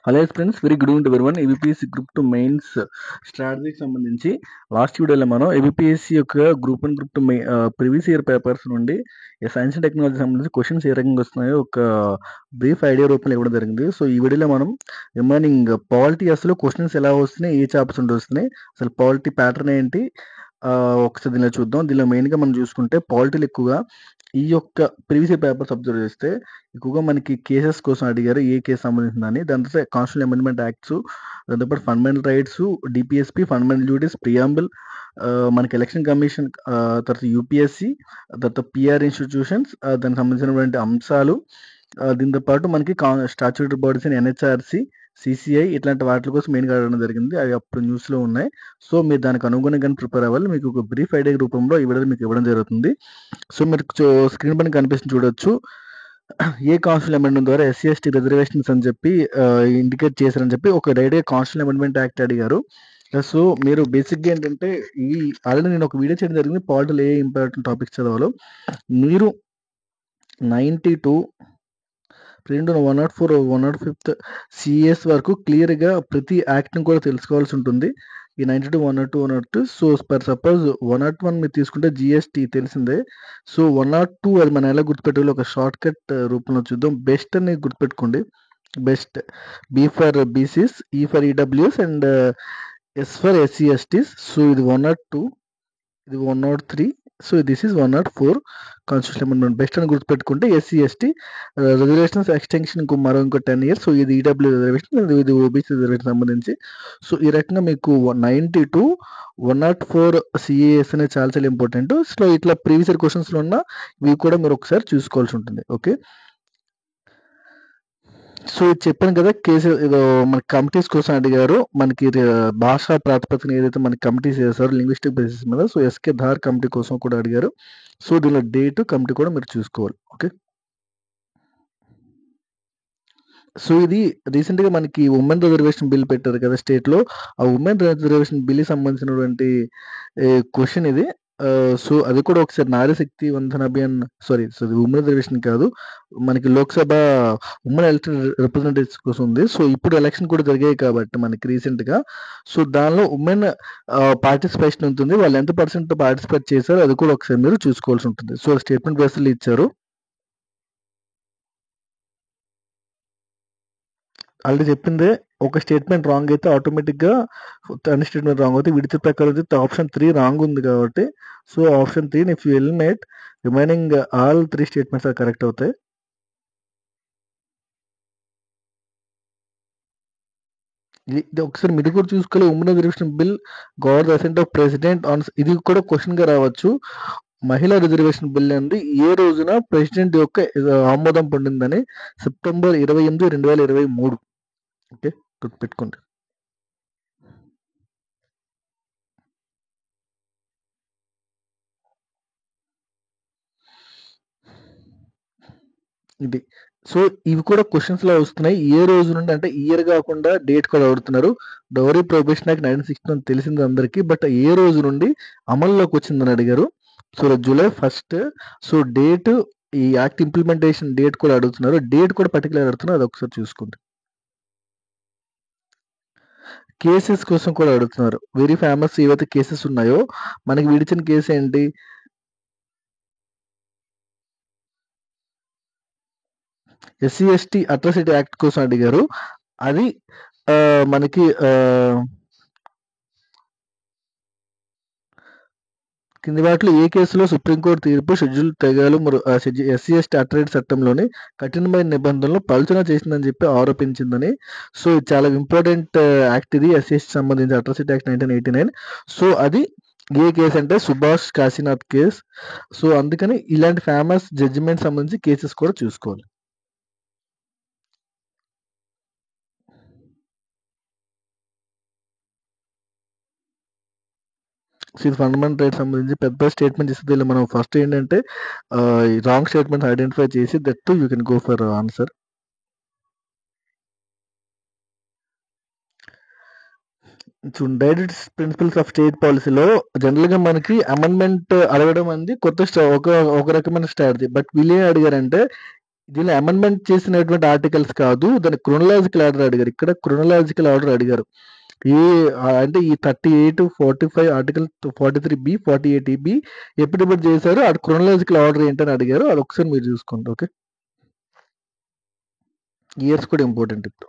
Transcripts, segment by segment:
Hello friends, very good evening everyone. APPSC group 2 mains స్ట్రాటజీకి సంబంధించి last వీడియోలో మనం ఏబిపిఎస్సి యొక్క group 1 group 2 previous year papers నుండి సైన్స్ అండ్ టెక్నాలజీ సంబంధించి క్వశ్చన్స్ ఏ రకంగా వస్తున్నాయో ఒక బ్రీఫ్ ఐడియా రూపంలో ఇవ్వడం జరిగింది. సో ఈ వీడియోలో మనం రిమైనింగ్ పాలిటీ అసలు క్వశ్చన్స్ ఎలా వస్తున్నాయి, ఏ చాప్టర్స్ నుండి వస్తున్నాయి, అసలు పాలిటీ ప్యాటర్న్ ఏంటి ఒకసారి దీనిలో చూద్దాం. దీనిలో మెయిన్గా మనం చూసుకుంటే పాలిటీలు ఎక్కువగా ఈ యొక్క ప్రీవియస్ పేపర్స్ అబ్జర్వ్ చేస్తే ఎక్కువగా మనకి కేసెస్ కోసం అడిగారు, ఏ కేసు సంబంధించిందని. దాని తర్వాత కాన్స్టిట్యూషన్ అమెండ్మెంట్ యాక్ట్స్, దాంతోపాటు fundamental rights, DPSP, fundamental duties, preamble, మనకి ఎలక్షన్ కమిషన్, తర్వాత యూపీఎస్సి, తర్వాత పిఆర్ ఇన్స్టిట్యూషన్స్, దానికి సంబంధించినటువంటి అంశాలు, దీంతో పాటు మనకి statutory bodies and NHRC, CCI ఇట్లాంటి వాటి కోసం మెయిన్గా అడగడం జరిగింది. అవి అప్పుడు న్యూస్లో ఉన్నాయి. సో మీరు దానికి అనుగుణంగా ప్రిపేర్ అవ్వాలి. మీకు ఒక బ్రీఫ్ ఐడియా రూపంలో ఈ వీడియో మీకు ఇవ్వడం జరుగుతుంది. సో మీరు స్క్రీన్ పైన కనిపిస్తుంది చూడొచ్చు. ఏ కాన్స్టిట్యూషన్ అమెండ్మెంట్ ద్వారా ఎస్సీ ఎస్టీ రిజర్వేషన్స్ అని చెప్పి ఇండికేట్ చేశారని చెప్పి ఒక డైరెక్ట్గా కాన్స్టిట్యూషన్ అమెండ్మెంట్ యాక్ట్ అడిగారు. సో మీరు బేసిక్గా ఏంటంటే ఈ ఆల్రెడీ నేను ఒక వీడియో చేయడం జరిగింది, పాలిటీలో ఏ ఇంపార్టెంట్ టాపిక్స్ చదవాలో. మీరు 92 104 105 సిఎస్ వరకు క్లియర్గా ప్రతి యాక్ట్ని కూడా తెలుసుకోవాల్సి ఉంటుంది. ఈ 92 102 102. సో ఫర్ సపోజ్ 101 మీరు తీసుకుంటే జిఎస్టీ తెలిసిందే. సో 102 అది మనం ఎలా గుర్తుపెట్టాలో ఒక షార్ట్ కట్ రూపంలో చూద్దాం. బెస్ట్ అని గుర్తుపెట్టుకోండి. Best, B for BCs, E for EWS and S for SC STs. So ఇది 102, ఇది 103. So this is 104 constitution amendment. Best అని గుర్తుపెట్టుకుంటే ఎస్సీ ఎస్టీ రిజర్వేషన్స్ ఎక్స్టెన్షన్ ఇంకో 10 ఇయర్స్. సో ఇది ఈడబ్ల్యూ రిజర్వేషన్, ఇది ఓబీసీ రిజర్వేషన్ సంబంధించి. సో ఈ రకంగా మీకు 92 104 సిఏఎస్ అనేది చాలా చాలా ఇంపార్టెంట్. సో ఇట్లా ప్రీవియస్ ఇయర్ క్వశ్చన్స్లో ఉన్న ఇవి కూడా మీరు ఒకసారి చూసుకోవాల్సి ఉంటుంది. ఓకే, సో ఇది చెప్పాను కదా, కేసు ఏదో మన కమిటీస్ కోసం అడిగారు. మనకి భాషా ప్రాతిపదికన ఏదైతే మనకి కమిటీస్ చేశారో లింగ్విస్టిక్ బేసిస్ మీద, సో ఎస్కే ధార్ కమిటీ కోసం కూడా అడిగారు. సో దీనిలో డేట్ కమిటీ కూడా మీరు చూసుకోవాలి. ఓకే, సో ఇది రీసెంట్గా మనకి ఉమెన్ రిజర్వేషన్ బిల్ పెట్టారు కదా స్టేట్లో. ఆ ఉమెన్ రిజర్వేషన్ బిల్కి సంబంధించినటువంటి క్వశ్చన్ ఇది. సో అది కూడా ఒకసారి నారీ శక్తి వందన అభియాన్, సారీ ఉమెన్ రిజర్వేషన్ కాదు, మనకి లోక్సభ ఉమెన్ ఎలక్టెడ్ రిప్రజెంటేటివ్స్ కోసం ఉంది. సో ఇప్పుడు ఎలక్షన్ కూడా జరిగాయి కాబట్టి మనకి రీసెంట్గా. సో దానిలో ఉమెన్ పార్టిసిపేషన్ ఉంటుంది. వాళ్ళు ఎంత పర్సెంట్ పార్టిసిపేట్ చేశారో అది కూడా ఒకసారి మీరు చూసుకోవాల్సి ఉంటుంది. సో స్టేట్మెంట్ బేస్లో ఇచ్చారు. ఆల్రెడీ చెప్పిందే, ఒక స్టేట్మెంట్ రాంగ్ అయితే ఆటోమేటిక్గా అన్ని స్టేట్మెంట్ రాంగ్ అవుతాయి. విడిత ప్రకారం అయితే ఆప్షన్ 3 రాంగ్ ఉంది కాబట్టి, so option 3 if you eliminate remaining all 3 statements are correct అవుతాయి. ఇది ఒకసారి మీరు కూడా చూసుకోవాలి. Women reservation bill got the assent of president on, ఇది కూడా క్వశ్చన్గా రావచ్చు. మహిళా రిజర్వేషన్ బిల్ అనేది ఏ రోజున ప్రెసిడెంట్ యొక్క ఆమోదం పొందిందని, సెప్టెంబర్ 28, 2023. ఓకే, గుర్తుపెట్టుకోండి. ఇది సో ఇవి కూడా క్వశ్చన్స్ లో వస్తున్నాయి. ఏ రోజు నుండి అంటే ఇయర్ కాకుండా డేట్ కూడా అడుగుతున్నారు. డౌరీ ప్రొహిబిషన్ యాక్ట్ 1960 తెలిసింది అందరికీ, బట్ ఏ రోజు నుండి అమల్లోకి వచ్చిందని అడిగారు. So July 1. సో డేట్, ఈ యాక్ట్ ఇంప్లిమెంటేషన్ డేట్ కూడా అడుగుతున్నారు. డేట్ కూడా పర్టికులర్ అడుగుతున్నారు, అది ఒకసారి చూసుకోండి. కేసెస్ కోసం కూడా అడుగుతున్నారు. వెరీ ఫేమస్ ఏవైతే కేసెస్ ఉన్నాయో, మనకి విడిచిన కేసు ఏంటి, ఎస్సీ ఎస్టీ అట్రాసిటీ యాక్ట్ కోసం అడిగారు. అది మనకి కింది వాటిలో ఏ కేసులో సుప్రీంకోర్టు తీర్పు షెడ్యూల్ తెగలు ఎస్సీ ఎస్టీ అట్రాసిటీ చట్టంలోని కఠినమైన నిబంధనలు పలుచన చేసిందని చెప్పి ఆరోపించిందని. సో ఇది చాలా ఇంపార్టెంట్ యాక్ట్, ఇది ఎస్సీ ఎస్టీ సంబంధించి అట్రాసిటీ యాక్ట్ 1989. సో అది ఏ కేసు అంటే సుభాష్ కాశీనాథ్ కేసు. సో అందుకని ఇలాంటి ఫేమస్ జడ్జిమెంట్ సంబంధించి కేసెస్ కూడా చూసుకోవాలి. సో ఇది ఫండమెంటల్ రైట్ సంబంధించి పెద్ద స్టేట్మెంట్ ఇస్తుంది. మనం ఫస్ట్ ఏంటంటే రాంగ్ స్టేట్మెంట్ ఐడెంటిఫై చేసి that you can go for answer. Direct principles of state పాలసీలో జనరల్గా మనకి అమెండ్మెంట్ అడగడం అనేది కొత్త ఒక రకమైన స్ట్రాటజీ. బట్ వీళ్ళు ఏం అడిగారంటే దీనిలో అమెండ్మెంట్ చేసినటువంటి ఆర్టికల్స్ కాదు. దాన్ని క్రోనలాజికల్ ఆర్డర్ అడిగారు. ఇక్కడ క్రోనలాజికల్ ఆర్డర్ అడిగారు. అంటే ఈ 38, 45 ఆర్టికల్ 43B, 48B ఎప్పుడెప్పుడు చేశారు? అది క్రోనలాజికల్ ఆర్డర్ ఏంటని అడిగారు. అది ఒకసారి మీరు చూసుకోండి. ఓకే. ఇయర్స్ కూడా ఇంపార్టెంట్ ఇప్పుడు.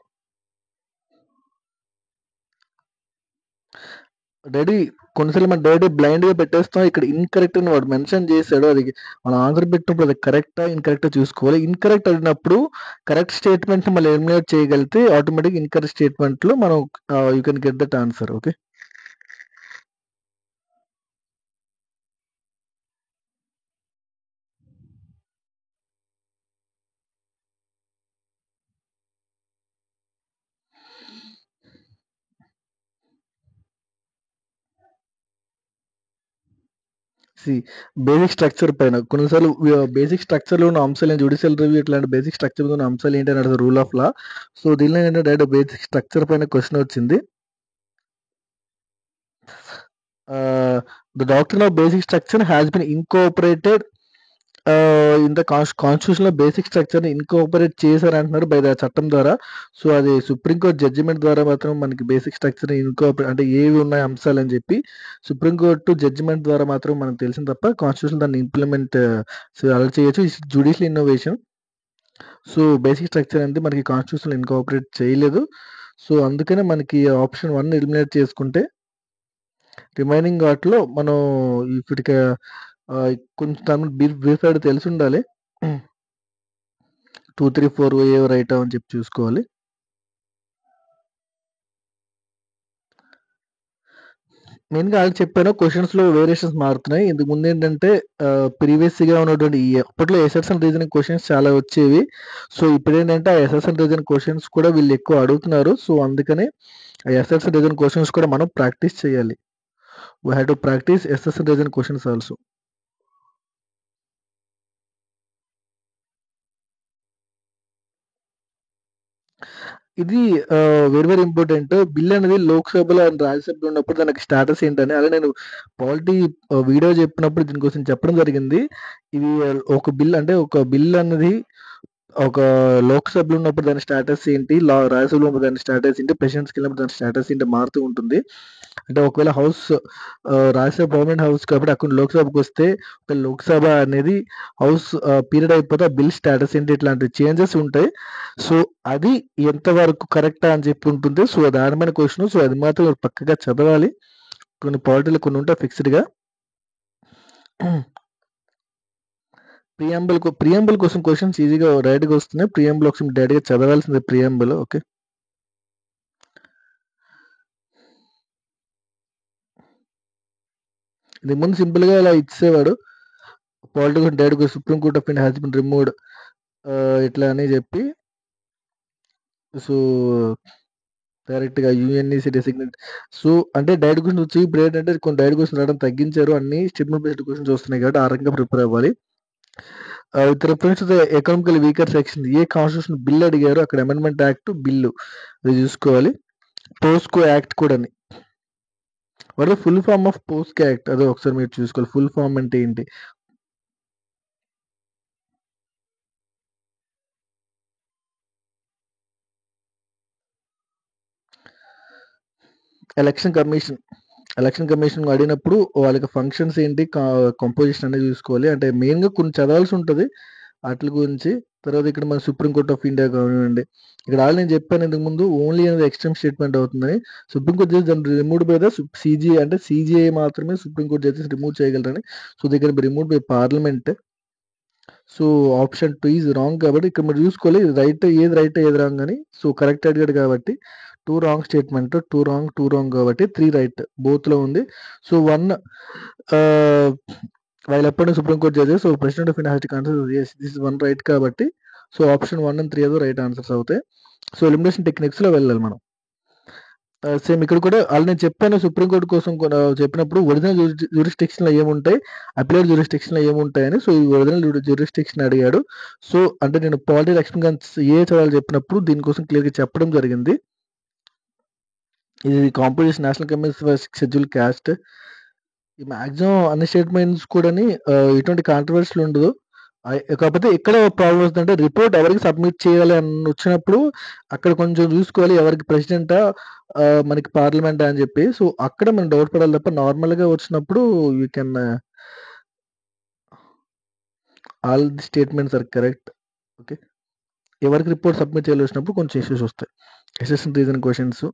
డాడీ కొన్నిసార్లు మన డాడీ బ్లైండ్‌గా పెట్టేస్తాం. ఇక్కడ ఇన్‌కరెక్ట్ అని వాడు మెన్షన్ చేశాడు. అది మనం ఆన్సర్ పెట్టినప్పుడు అది కరెక్టా? ఇన్‌కరెక్టా చూసుకోవాలి. ఇన్‌కరెక్ట్ అడిగినప్పుడు కరెక్ట్ స్టేట్మెంట్‌ని మళ్ళీ ఎలిమినేట్ చేయగలిగితే ఆటోమేటిక్‌గా ఇన్‌కరెక్ట్ స్టేట్మెంట్‌లో మనం you can get that answer. Okay. Basic structure పైన కొన్నిసార్లు బేసిక్ స్ట్రక్చర్‌లో ఉన్న అంశాలు జ్యుడిషియల్ రివ్యూ ఇట్లాంటి బేసిక్ స్ట్రక్చర్ మీద ఉన్న అంశాలు ఏంటి అని అడుగుతారు రూల్ ఆఫ్ లా. సో దీనిలో ఏంటంటే డైరెక్ట్ బేసిక్ స్ట్రక్చర్ పైన క్వెషన్ వచ్చింది. The doctrine of basic structure has been incorporated in the కాన్స్టిట్యూషన్‌లో బేసిక్ స్ట్రక్చర్‌ని ఇన్‌కార్పొరేట్ చేశారంటున్నారు బై ద చట్టం ద్వారా. సో అది సుప్రీం కోర్ట్ జడ్జిమెంట్ ద్వారా మాత్రం మనకి బేసిక్ స్ట్రక్చర్‌ని అంటే ఏవి ఉన్నాయి అంశాలని చెప్పి సుప్రీం కోర్టు జడ్జిమెంట్ ద్వారా మాత్రం మనకు తెలిసింది తప్ప కాన్స్టిట్యూషన్ దాన్ని ఇంప్లిమెంట్ అలా చేయొచ్చు. Judicial innovation. So basic structure అనేది మనకి కాన్స్టిట్యూషన్‌లో ఇన్‌కార్పొరేట్ చేయలేదు. సో అందుకనే మనకి ఆప్షన్ 1 ఎలిమినేట్ చేసుకుంటే రిమైనింగ్ వాటిలో మనం ఇప్పటికి కొంచెం బ్రీఫ్ అయితే తెలిసి ఉండాలి. 2, 3, 4 ఏవి రైటా అని చెప్పి చూసుకోవాలి. మెయిన్‌గా ఆల్రెడీ చెప్పాను క్వెషన్స్‌లో వేరియేషన్స్ మారుతున్నాయి. ఇంతకు ముందు ఏంటంటే ప్రీవియస్‌గా ఉన్నటువంటి అప్పట్లో ఎసెట్స్ అండ్ రీజనింగ్ క్వెషన్స్ చాలా వచ్చేవి. సో ఇప్పుడేంటంటే ఆ ఎసెట్స్ అండ్ రీజనింగ్ క్వెషన్స్ కూడా వీళ్ళు ఎక్కువ అడుగుతున్నారు. సో అందుకని ఆ ఎసెట్స్ అండ్ రీజనింగ్ క్వెషన్స్ కూడా మనం ప్రాక్టీస్ చేయాలి. We have to practice assets and reasoning questions also. ఇది వెరీ వెరీ ఇంపార్టెంట్. బిల్ అనేది లోక్‌సభలో అండ్ రాజ్యసభలో ఉన్నప్పుడు దానికి స్టేటస్ ఏంటని అలా నేను పాలిటీ వీడియో చెప్పినప్పుడు దీని గురించి చెప్పడం జరిగింది. ఇది ఒక బిల్ అంటే ఒక బిల్ అన్నది ఒక లోక్‌సభలో ఉన్నప్పుడు దాని స్టేటస్ ఏంటి? రాజ్యసభలో ఉన్నప్పుడు దాని స్టేటస్ ఏంటి? ప్రెసిడెంట్స్‌కెళ్ళినప్పుడు దాని స్టేటస్ ఏంటి? మారుతూ ఉంటుంది. అంటే ఒకవేళ రాజ్యసభ పర్మనెంట్ హౌస్ కాబట్టి అక్కడ లోక్‌సభకొస్తే ఒక లోక్‌సభ అనేది హౌస్ పీరియడ్ అయిపోతే ఆ బిల్ స్టేటస్ ఏంటి? ఇట్లాంటి చేంజెస్ ఉంటాయి. సో అది ఎంతవరకు కరెక్టా అని చెప్పి ఉంటుంది. సో దాని మీద క్వెషన్. సో అది మాత్రం మీరు పక్కగా చదవాలి. కొన్ని పాలిటీలు కొన్ని ఉంటాయి ఫిక్స్‌డ్‌గా. ప్రియంబుల్ కోసం క్వెషన్స్ ఈజీగా డైరెక్ట్‌గా వస్తున్నాయి. ప్రియంబుల్ ఒకసారి డైరెక్ట్‌గా చదవాల్సిందే ప్రియంబుల్. ఓకే. ఇంతకు ముందు సింపుల్‌గా ఇలా ఇచ్చేవాడు. పాలిటికల్ డైరెక్ట్‌గా supreme court of India has been removed ఇట్లా అని చెప్పి. సో డైరెక్ట్‌గా యూఎన్ఈసీ డెసిగ్నేట్. సో అంటే డైరెక్ట్ క్వెషన్స్ వచ్చి ఇప్పుడు ఏంటంటే కొన్ని డైరెక్ట్ క్వెషన్స్ రావడం తగ్గించారు. అన్ని స్టేట్మెంట్ బేస్డ్ క్వెషన్స్ వస్తున్నాయి కాబట్టి ఆ రకంగా ప్రిపేర్ అవ్వాలి. With reference to the economical weaker section ఏ కాన్స్టిట్యూషన్ బిల్ అడిగారు అక్కడ అమెండ్మెంట్ యాక్ట్ బిల్లు అది చూసుకోవాలి. పోస్కో యాక్ట్ కూడాని. What the full form of POCSO act అదే ఒకసారి మీరు చూసుకోవాలి. ఫుల్ ఫామ్ అంటే ఏంటి? ఎలక్షన్ కమిషన్ అడిగినప్పుడు వాళ్ళకి ఫంక్షన్స్ ఏంటి? కంపోజిషన్ అనేది చూసుకోవాలి. అంటే మెయిన్‌గా కొన్ని చదవాల్సి ఉంటది. ఆటిల గురించి. తర్వాత ఇక్కడ మన సుప్రీం కోర్ట్ ఆఫ్ ఇండియా కానివ్వండి. ఇక్కడ ఆల్రెడీ నేను చెప్పాను ఇంతకుముందు ఓన్లీ అనేది ఎక్స్‌ట్రీమ్ స్టేట్మెంట్ అవుతుందని. సుప్రీం కోర్ట్ జడ్జెస్ దాన్ని రిమూవ్డ్ బై ద సీజీఐ అంటే సీజీఐ మాత్రమే సుప్రీం కోర్ట్ జడ్జెస్ రిమూవ్ చేయగలరని. So they can be removed by parliament. So option 2 is wrong కాబట్టి ఇక్కడ మీరు చూసుకోవాలి ఏది రైట్ ఏది రాంగ్ అని. సో కరెక్ట్ అడిగాడు కాబట్టి 2 రాంగ్ స్టేట్మెంట్ 2 రాంగ్ కాబట్టి 3 రైట్ బోత్‌లో ఉంది. So 1 while appointed Supreme Court judges so President of India has to consider this is 1 right కాబట్టి so option 1 and 3 right answers అవుతాయి. సో ఎలిమినేషన్ టెక్నిక్స్‌లో వెళ్ళాలి మనం. సేమ్ ఇక్కడ కూడా ఆల్రెడీ నేను చెప్పాను సుప్రీం కోర్ట్ కోసం చెప్పినప్పుడు ఒరిజినల్ జ్యూరిస్డిక్షన్‌లో ఏముంటాయి? అప్పీలేట్ జ్యూరిస్డిక్షన్‌లో ఏముంటాయని. సో ఈ ఒరిజినల్ జ్యూరిస్డిక్షన్ అడిగాడు. సో అంటే నేను పాలిటీ ఎక్స్‌పీరియన్స్ చదవాలో చెప్పినప్పుడు దీనికోసం క్లియర్‌గా చెప్పడం జరిగింది. ఇది composition national commission for schedule caste. ఈ మాక్సిమం అన్ని స్టేట్మెంట్స్ కూడాని ఎటువంటి కాంట్రోవర్షియల్ ఉండదు. కాకపోతే ఇక్కడ ప్రాబ్లమ్ వస్తుందంటే రిపోర్ట్ ఎవరికి సబ్మిట్ చేయాలి అని వచ్చినప్పుడు అక్కడ కొంచెం చూసుకోవాలి ఎవరికి ప్రెసిడెంటా మనకి పార్లమెంటా అని చెప్పి. సో అక్కడ మనం డౌట్ పడాలి తప్ప నార్మల్గా వచ్చినప్పుడు you can all the statements are correct. Okay, ఎవరికి రిపోర్ట్ సబ్మిట్ చేయాలి వచ్చినప్పుడు కొంచెం ఇష్యూస్ వస్తాయి. Assertion reason questions,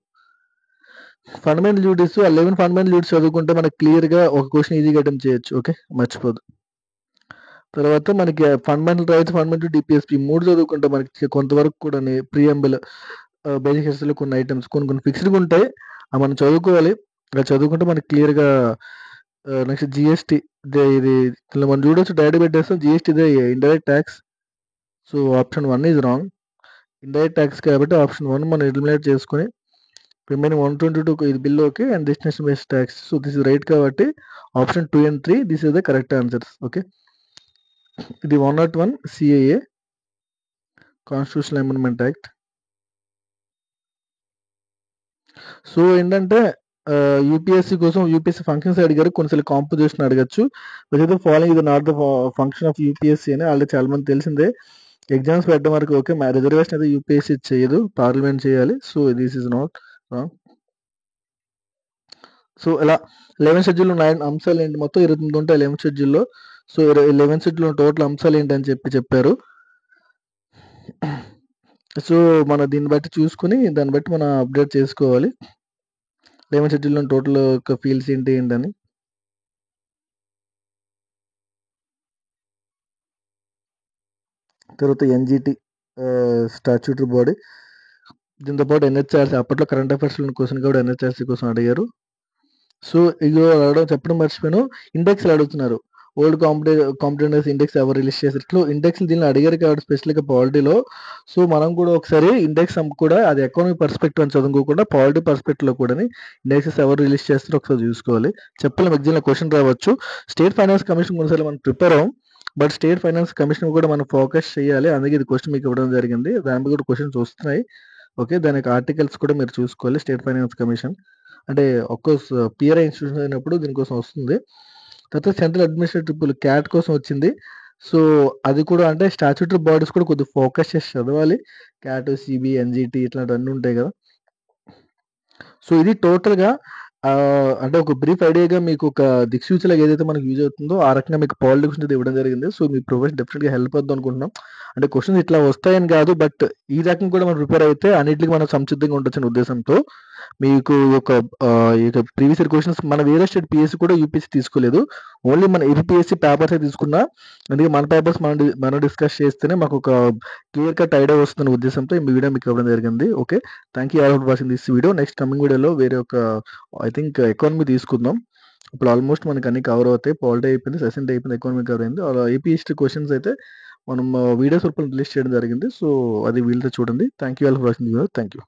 fundamental duties, ఆ 11 ఫండమెంటల్ డ్యూటీస్ చదువుకుంటే మనకి క్లియర్గా ఒక క్వశ్చన్ ఈజీగా అటెంప్ట్ చేయొచ్చు. ఓకే, మర్చిపోదు. తర్వాత మనకి ఫండమెంటల్ రైట్స్, ఫండమెంటల్ డిపిఎస్పి 3 చదువుకుంటే మనకి కొంతవరకు కూడా ప్రియంబుల్ బేసిక్ హిస్టరీలో కొన్ని ఐటమ్స్ కొన్ని ఫిక్స్డ్గా ఉంటాయి, అవి మనం చదువుకోవాలి. అలా చదువుకుంటే మనకి క్లియర్గా. నెక్స్ట్ జిఎస్టీ, ఇది మనం చూడొచ్చు డైరెక్ట్ పెట్టేస్తాం. జిఎస్టీ ఇదే indirect tax. So option 1 is wrong. Indirect tax కాబట్టి ఆప్షన్ 1 మనం ఎలిమినేట్ చేసుకుని రిమైనింగ్ 122 ఇది bill okay and destination based tax. So this is right కాబట్టి option 2 and 3 this is the correct answers. Okay, ఇది 101 CAA constitutional amendment act. So ఏంటంటే UPSC కోసం UPSC functions అడిగారు, కొన్నిసార్లు కాంపోజిషన్ అడగచ్చు. విత్ ఫాలోయింగ్ ఇది not the function of UPSC అని already చాలా మంది తెలిసిందే. ఎగ్జామ్స్ పెట్టడం వరకు ఓకే, రిజర్వేషన్ అయితే యూపీఎస్సీ చేయదు, పార్లమెంట్ చేయాలి. So this is not wrong. So ఇలా 11 షెడ్యూల్లో 9 అంశాలు ఏంటి, మొత్తం 29 ఉంటాయి 11 షెడ్యూల్లో. సో 11 షెడ్యూల్లో టోటల్ అంశాలు ఏంటి అని చెప్పారు. సో మనం దీన్ని బట్టి చూసుకుని దాన్ని బట్టి మనం అప్డేట్ చేసుకోవాలి 11 షెడ్యూల్లో టోటల్ ఫీల్డ్స్ ఏంటని. తర్వాత ఎన్జిటి స్టాట్యూటరీ బాడీ, దీంతో పాటు ఎన్హెచ్ఆర్సీ, అప్పట్లో కరెంట్ అఫైర్స్ క్వశ్చన్ కూడా ఎన్హెచ్ఆర్సీ కోసం అడిగారు. సో ఇది చెప్పడం మర్చిపోయాను, ఇండెక్స్లు అడుగుతున్నారు. ఓల్డ్ కాంపిటెన్స్ ఇండెక్స్ ఎవరు రిలీజ్ చేశారు, ఇట్లా ఇండెక్స్ దీనిలో అడిగారు కాబట్టి స్పెషల్గా పాలిటీలో. సో మనం కూడా ఒకసారి ఇండెక్స్ కూడా అది ఎకానమిక్ పర్స్పెక్టివ్ అని చదువుకోకుండా పాలిటీ పర్స్పెక్టివ్లో కూడా ఇండెక్సెస్ ఎవరు రిలీజ్ చేస్తారో ఒకసారి చూసుకోవాలి. చెప్పలేము, ఎగ్జామ్లో క్వశ్చన్ రావచ్చు. స్టేట్ ఫైనాన్స్ కమిషన్ కొన్నిసార్లు మనం ప్రిపేర్ అవ్వం, బట్ స్టేట్ ఫైనాన్స్ కమిషన్ కూడా మనం ఫోకస్ చేయాలి. అందుకే ఇది క్వశ్చన్ మీకు ఇవ్వడం జరిగింది, దాని కూడా క్వశ్చన్స్ వస్తున్నాయి. ఓకే, దానికి ఆర్టికల్స్ కూడా మీరు చూసుకోవాలి. స్టేట్ ఫైనాన్స్ కమిషన్ అంటే ఒక్కోస్ పిఆర్ఐ ఇన్స్టిట్యూషన్ అయినప్పుడు దీనికోసం వస్తుంది. తర్వాత సెంట్రల్ అడ్మినిస్ట్రేటివ్ క్యాట్ కోసం వచ్చింది. సో అది కూడా అంటే స్టాట్యూటరీ బాడీస్ కూడా కొద్దిగా ఫోకస్ చేసి చదవాలి. క్యాట్, సిబి, ఎన్జిటి ఇట్లాంటివన్నీ ఉంటాయి కదా. సో ఇది టోటల్గా అంటే ఒక బ్రీఫ్ ఐడియాగా మీకు ఒక దిక్సూచిలాగా ఏదైతే మనకు యూజ్ అవుతుందో ఆ రకంగా మీకు పాలిటిక్స్ అనేది ఇవ్వడం జరిగింది. సో మీ ప్రొఫెషన్ డెఫినెట్గా హెల్ప్ అవుతుంది అనుకుంటున్నాం. అంటే క్వశ్చన్స్ ఇట్లా వస్తాయని కాదు, బట్ ఈ రకంగా కూడా మనం ప్రిపేర్ అయితే అన్నింటికి మనం సంసిద్ధంగా ఉండొచ్చు అనే ఉద్దేశంతో మీకు ఈ యొక్క ప్రీవియస్ ఇయర్ క్వశ్చన్స్ మన వేరే స్టేట్ పిఎస్సీ కూడా యూపీఎస్సీ తీసుకోలేదు, ఓన్లీ మన ఏపీఎస్సీ పేపర్స్ తీసుకున్నా. అందుకే మన పేపర్స్ మనం డిస్కస్ చేస్తేనే మాకు ఒక క్లియర్ కట్ ఐడియా వస్తున్న ఉద్దేశంతో ఈ వీడియో మీకు ఇవ్వడం జరిగింది. Okay, thank you all for watching this video. Next coming వీడియోలో వేరే ఒక ఐ థింక్ ఎకానమీ తీసుకుందాం. ఇప్పుడు ఆల్మోస్ట్ మనకి అన్ని కవర్ అవుతాయి, పాలిటీ అయిపోయింది, సెసెంట్ అయిపోయింది, ఎకానమీ కవర్ అయింది. అలా ఏపీ హిస్టరీ క్వశ్చన్స్ అయితే మనం వీడియోస్ రూపంలో రిలీజ్ చేయడం జరిగింది. సో అది వీళ్ళతో చూడండి. Thank you all for watching this video. Thank you.